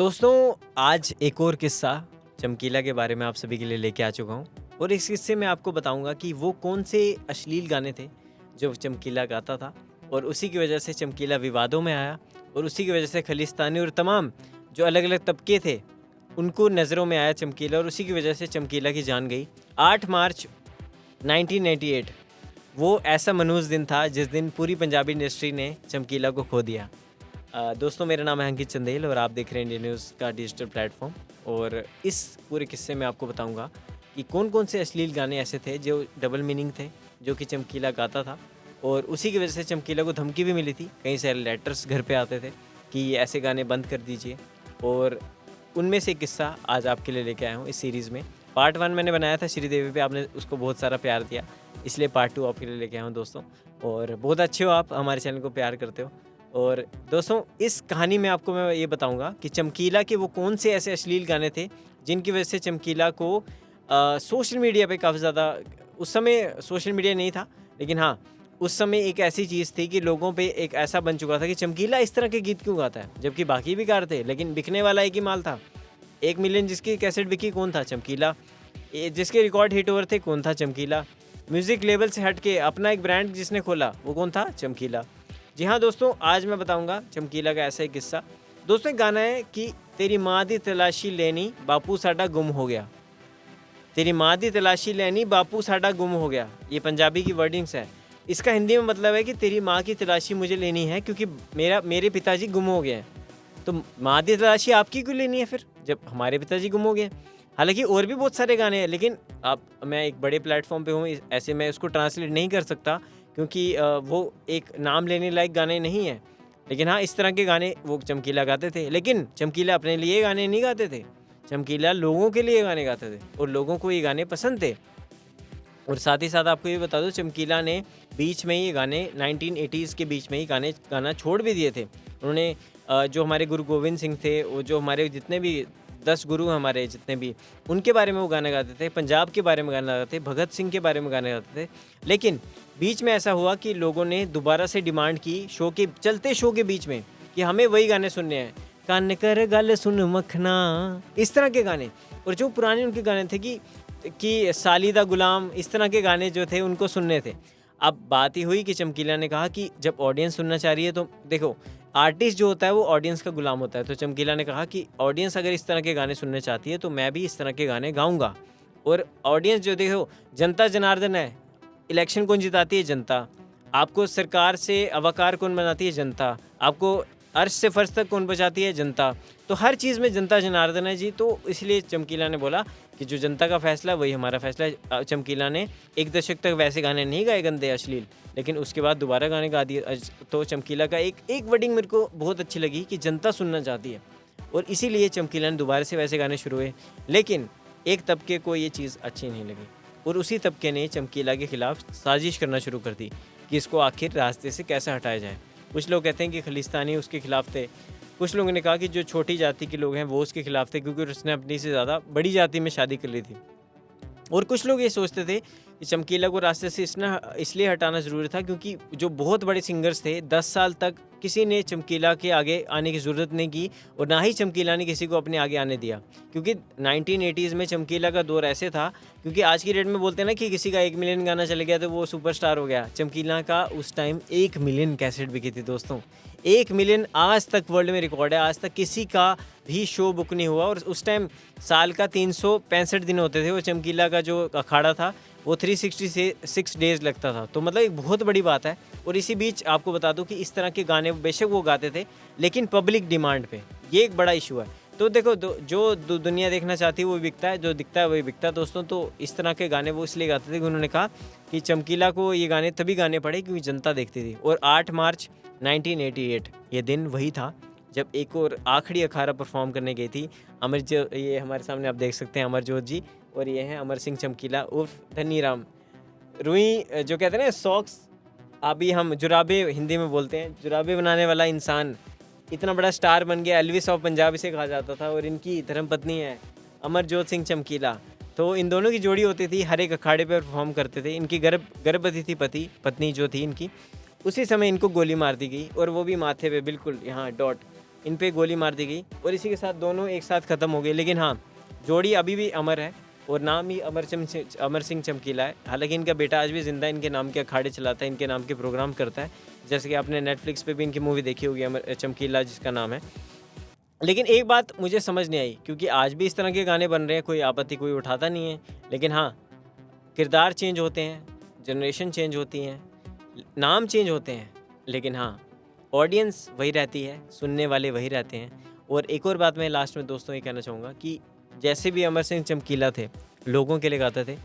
दोस्तों, आज एक और किस्सा चमकीला के बारे में आप सभी के लिए लेके आ चुका हूँ और इस किस्से में आपको बताऊंगा कि वो कौन से अश्लील गाने थे जो चमकीला गाता था और उसी की वजह से चमकीला विवादों में आया और उसी की वजह से खालिस्तानी और तमाम जो अलग अलग तबके थे उनको नज़रों में आया चमकीला और उसी की वजह से चमकीला की जान गई। 8 मार्च 1998 वो ऐसा मनहूस दिन था जिस दिन पूरी पंजाबी इंडस्ट्री ने चमकीला को खो दिया। दोस्तों, मेरा नाम है अंकित चंदेल और आप देख रहे हैं इंडियन न्यूज़ का डिजिटल प्लेटफॉर्म। और इस पूरे किस्से में आपको बताऊंगा कि कौन कौन से अश्लील गाने ऐसे थे जो डबल मीनिंग थे, जो कि चमकीला गाता था और उसी की वजह से चमकीला को धमकी भी मिली थी। कई सारे लेटर्स घर पे आते थे कि ऐसे गाने बंद कर दीजिए और उनमें से एक किस्सा आज आपके लिए लेके आया हूँ। इस सीरीज़ में पार्ट 1 मैंने बनाया था श्रीदेवी पे, आपने उसको बहुत सारा प्यार दिया, इसलिए पार्ट 2 आपके लिए लेके आया हूँ दोस्तों। और बहुत अच्छे हो आप, हमारे चैनल को प्यार करते हो। और दोस्तों, इस कहानी में आपको मैं ये बताऊंगा कि चमकीला के वो कौन से ऐसे अश्लील गाने थे जिनकी वजह से चमकीला को सोशल मीडिया पे काफ़ी ज़्यादा, उस समय सोशल मीडिया नहीं था लेकिन हाँ उस समय एक ऐसी चीज़ थी कि लोगों पे एक ऐसा बन चुका था कि चमकीला इस तरह के गीत क्यों गाता है, जबकि बाकी भी कार थे लेकिन बिकने वाला एक ही माल था। 1 मिलियन जिसकी कैसेट बिकी कौन था? चमकीला। जिसके रिकॉर्ड हिट ओवर थे कौन था? चमकीला। म्यूज़िक लेवल से हट के अपना एक ब्रांड जिसने खोला वो कौन था? चमकीला। जी हाँ दोस्तों, आज मैं बताऊंगा चमकीला का ऐसा एक किस्सा। दोस्तों, एक गाना है कि तेरी माँ दी तलाशी लेनी बापू साडा गुम हो गया। तेरी माँ दी तलाशी लेनी बापू साडा गुम हो गया, ये पंजाबी की वर्डिंग्स है। इसका हिंदी में मतलब है कि तेरी माँ की तलाशी मुझे लेनी है क्योंकि मेरे पिताजी गुम हो गए हैं। तो माँ दी तलाशी आपकी क्यों लेनी है फिर जब हमारे पिताजी गुम हो गए? हालांकि और भी बहुत सारे गाने हैं लेकिन अब मैं एक बड़े प्लेटफॉर्म पे हूँ, ऐसे मैं उसको ट्रांसलेट नहीं कर सकता क्योंकि वो एक नाम लेने लायक गाने नहीं है। लेकिन हाँ, इस तरह के गाने वो चमकीला गाते थे, लेकिन चमकीला अपने लिए गाने नहीं गाते थे, चमकीला लोगों के लिए गाने गाते थे और लोगों को ये गाने पसंद थे। और साथ ही साथ आपको ये बता दो, चमकीला ने बीच में ये गाने 1980s के बीच में ही गाना छोड़ भी दिए थे। उन्होंने जो हमारे गुरु गोविंद सिंह थे, वो जो हमारे जितने भी 10 गुरु हमारे जितने भी, उनके बारे में वो गाना गाते थे, पंजाब के बारे में गाना गाते थे, भगत सिंह के बारे में गाने गाते थे। लेकिन बीच में ऐसा हुआ कि लोगों ने दोबारा से डिमांड की चलते शो के बीच में कि हमें वही गाने सुनने हैं, कान कर गल सुन मखना, इस तरह के गाने। और जो पुराने उनके गाने थे कि सालिदा गुलाम, इस तरह के गाने जो थे उनको सुनने थे। अब बात ही हुई कि चमकीला ने कहा कि जब ऑडियंस सुनना चाह रही है तो देखो, आर्टिस्ट जो होता है वो ऑडियंस का गुलाम होता है। तो चमकीला ने कहा कि ऑडियंस अगर इस तरह के गाने सुनने चाहती है तो मैं भी इस तरह के गाने गाऊंगा। और ऑडियंस जो देखो, जनता जनार्दन है, इलेक्शन कौन जिताती है? जनता। आपको सरकार से अवकार कौन बनाती है? जनता। आपको अर्श से फर्श तक कौन पहुँचाती है? जनता। तो हर चीज़ में जनता जनार्दन है जी। तो इसलिए चमकीला ने बोला कि जो जनता का फैसला वही हमारा फैसला है। चमकीला ने 1 दशक तक वैसे गाने नहीं गाए गंदे अश्लील, लेकिन उसके बाद दोबारा गाने गा दिए। तो चमकीला का एक वर्डिंग मेरे को बहुत अच्छी लगी कि जनता सुनना चाहती है, और इसीलिए चमकीला ने दोबारा से वैसे गाने शुरू हुए। लेकिन एक तबके को ये चीज़ अच्छी नहीं लगी और उसी तबके ने चमकीला के खिलाफ साजिश करना शुरू कर दी कि इसको आखिर रास्ते से कैसे हटाया जाए। कुछ लोग कहते हैं कि खालिस्तानी उसके खिलाफ थे, कुछ लोगों ने कहा कि जो छोटी जाति के लोग हैं वो उसके खिलाफ थे क्योंकि उसने अपनी से ज़्यादा बड़ी जाति में शादी कर ली थी। और कुछ लोग ये सोचते थे कि चमकीला को रास्ते से इसलिए हटाना ज़रूरी था क्योंकि जो बहुत बड़े सिंगर्स थे 10 साल तक किसी ने चमकीला के आगे आने की ज़रूरत नहीं की और ना ही चमकीला ने किसी को अपने आगे आने दिया। क्योंकि 1980s में चमकीला का दौर ऐसे था, क्योंकि आज की डेट में बोलते हैं ना कि किसी का 1 मिलियन गाना चले गया तो वो सुपरस्टार हो गया। चमकीला का उस टाइम 1 मिलियन कैसेट बिकी थी दोस्तों। 1 मिलियन आज तक वर्ल्ड में रिकॉर्ड है, आज तक किसी का भी शो बुक नहीं हुआ। और उस टाइम साल का 365 दिन होते थे, वो चमकीला का जो अखाड़ा था वो 366 डेज़ लगता था। तो मतलब एक बहुत बड़ी बात है। और इसी बीच आपको बता दूं कि इस तरह के गाने बेशक वो गाते थे लेकिन पब्लिक डिमांड पे, ये एक बड़ा इशू है। तो देखो, जो दुनिया देखना चाहती है वो बिकता है, जो दिखता है वही बिकता है दोस्तों। तो इस तरह के गाने वो इसलिए गाते थे कि उन्होंने कहा कि चमकीला को ये गाने तभी गाने पड़े क्योंकि जनता देखती थी। और 8 मार्च 1988 ये दिन वही था जब एक और आखिरी अखाड़ा परफॉर्म करने गई थी ये हमारे सामने आप देख सकते हैं अमरजोत जी, और ये हैं अमर सिंह चमकीला उर्फ धनी राम रुई, जो कहते हैं ना सॉक्स, अभी हम जुराबे हिंदी में बोलते हैं, जुराबे बनाने वाला इंसान इतना बड़ा स्टार बन गया, एल्विस ऑफ पंजाब इसे कहा जाता था। और इनकी धर्मपत्नी है अमरजोत सिंह चमकीला। तो इन दोनों की जोड़ी होती थी, हर एक अखाड़े पर परफॉर्म करते थे। इनकी गर्भवती थी पत्नी जो थी इनकी, उसी समय इनको गोली मार दी गई और वो भी माथे पे बिल्कुल यहाँ डॉट। इन पे गोली मार दी गई और इसी के साथ दोनों एक साथ ख़त्म हो गए। लेकिन हाँ, जोड़ी अभी भी अमर है और नाम ही अमर सिंह चमकीला है। हालांकि इनका बेटा आज भी ज़िंदा है, इनके नाम के अखाड़े चलाता है, इनके नाम के प्रोग्राम करता है। जैसे कि आपने नेटफ्लिक्स पे भी इनकी मूवी देखी होगी, अमर चमकीला जिसका नाम है। लेकिन एक बात मुझे समझ नहीं आई, क्योंकि आज भी इस तरह के गाने बन रहे हैं, कोई आपत्ति कोई उठाता नहीं है। लेकिन हाँ, किरदार चेंज होते हैं, जनरेशन चेंज होती हैं, नाम चेंज होते हैं, लेकिन हाँ, ऑडियंस वही रहती है, सुनने वाले वही रहते हैं। और एक और बात मैं लास्ट में दोस्तों ये कहना चाहूँगा कि जैसे भी अमर सिंह चमकीला थे, लोगों के लिए गाते थे,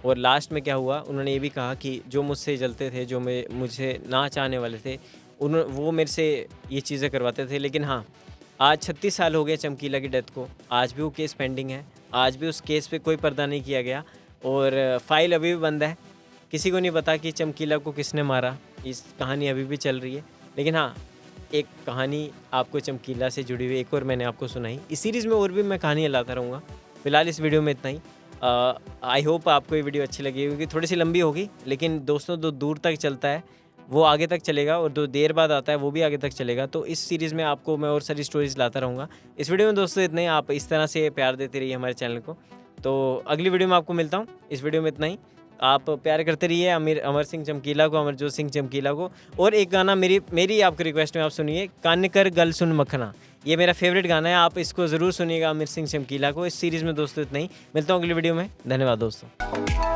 और लास्ट में क्या हुआ, उन्होंने ये भी कहा कि जो मुझसे जलते थे, जो मुझे ना चाहने वाले थे, वो मेरे से ये चीज़ें करवाते थे। लेकिन हाँ, आज 36 साल हो गए चमकीला की डेथ को, आज भी वो केस पेंडिंग है, आज भी उस केस पे कोई पर्दा नहीं किया गया और फाइल अभी भी बंद है। किसी को नहीं पता कि चमकीला को किसने मारा, इस कहानी अभी भी चल रही है। लेकिन हाँ, एक कहानी आपको चमकीला से जुड़ी हुई एक और मैंने आपको सुनाई। इस सीरीज़ में और भी मैं कहानियाँ लाता रहूँगा। फिलहाल इस वीडियो में इतना ही। आई होप आपको ये वीडियो अच्छी लगी होगी। थोड़ी सी लंबी होगी, लेकिन दोस्तों जो दूर तक चलता है वो आगे तक चलेगा और जो देर बाद आता है वो भी आगे तक चलेगा। तो इस सीरीज़ में आपको मैं और सारी स्टोरीज़ लाता रहूँगा। इस वीडियो में दोस्तों इतना ही। आप इस तरह से प्यार देते रहिए हमारे चैनल को। तो अगली वीडियो में आपको मिलता हूँ। इस वीडियो में इतना ही। आप प्यार करते रहिए अमर सिंह चमकीला को, अमरजोत सिंह चमकीला को। और एक गाना मेरी आपकी रिक्वेस्ट में आप सुनिए, कान कर गल सुन मखना। ये मेरा फेवरेट गाना है, आप इसको ज़रूर सुनिएगा अमर सिंह चमकीला को। इस सीरीज़ में दोस्तों इतना ही। मिलता हूँ अगली वीडियो में। धन्यवाद दोस्तों।